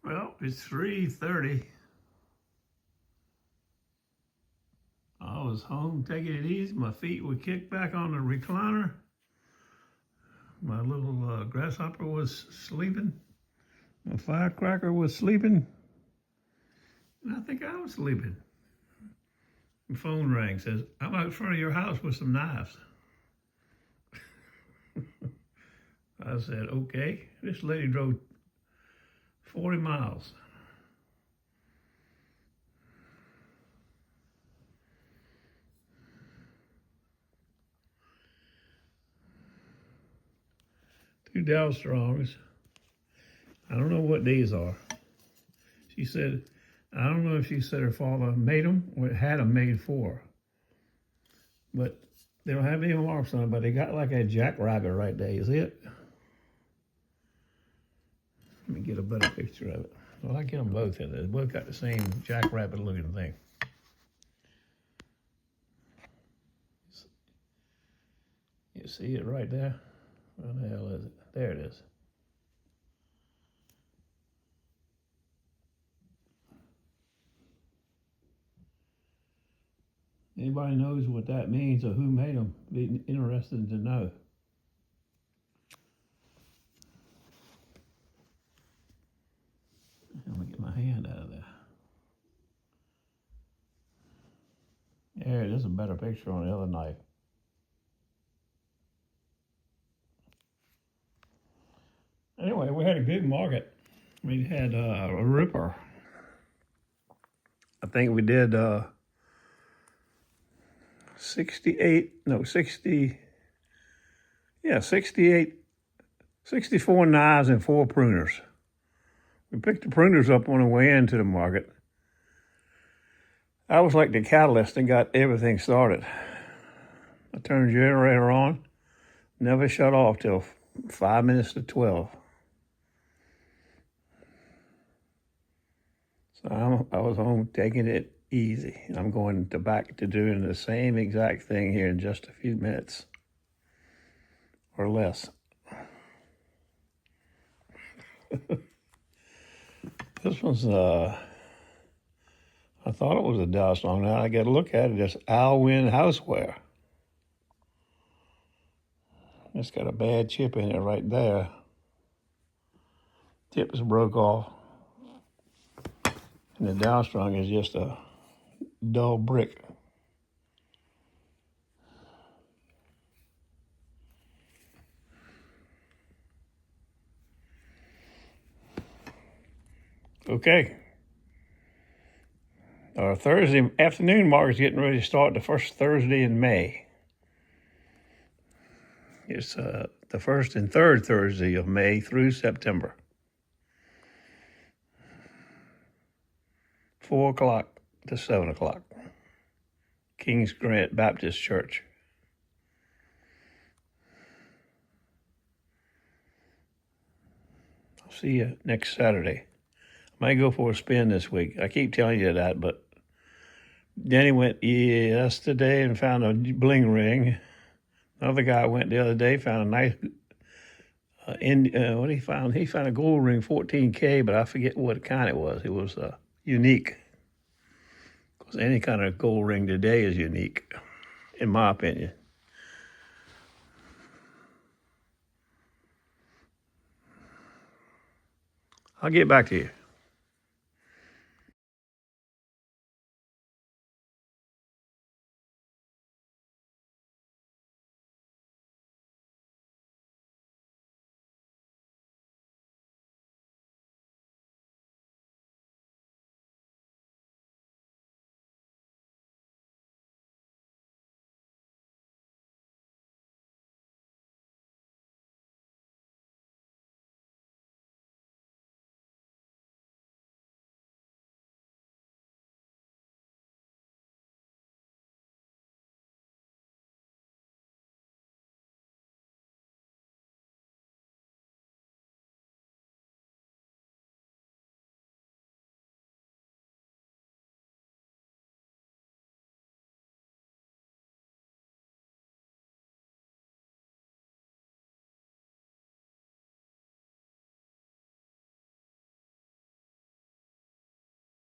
Well, it's 3:30. I was home taking it easy. My feet were kicked back on the recliner. My little grasshopper was sleeping. My firecracker was sleeping. And I think I was sleeping. The phone rang, says, I'm out front of your house with some knives. I said, okay. This lady drove 40 miles. Two Dow Strongs. I don't know what these are. She said, I don't know if she said her father made them or had them made for her. But they don't have any marks on them, but they got like a jackrabbit right there. You see it? Let me get a better picture of it. Well, I get them both in there. They both got the same jackrabbit looking thing. You see it right there? Where the hell is it? There it is. Anybody knows what that means or who made them? Be interested to know. Let me get my hand out of there. There it is, a better picture on the other knife. Anyway, we had a good market. We had a ripper. I think we did 68 64 knives and 4 pruners. We picked the pruners up on the way into the market. I was like the catalyst that got everything started. I turned the generator on, never shut off till 5 minutes to 12. So I was home taking it easy. I'm going back to doing the same exact thing here in just a few minutes or less. This one's, I thought it was a Dow Strong. Now I got to look at it. It's Alwyn Houseware. It's got a bad chip in it right there. Tip is broke off. And the Dow Strong is just a dull brick. Okay. Our Thursday afternoon market's getting ready to start the first Thursday in May. It's the first and third Thursday of May through September. 4 o'clock to 7 o'clock. Kings Grant Baptist Church. I'll see you next Saturday. I might go for a spin this week. I keep telling you that, but Denny went yesterday and found a bling ring. Another guy went the other day, found a nice, what he found? He found a gold ring, 14K, but I forget what kind it was. It was unique. Because any kind of gold ring today is unique, in my opinion. I'll get back to you.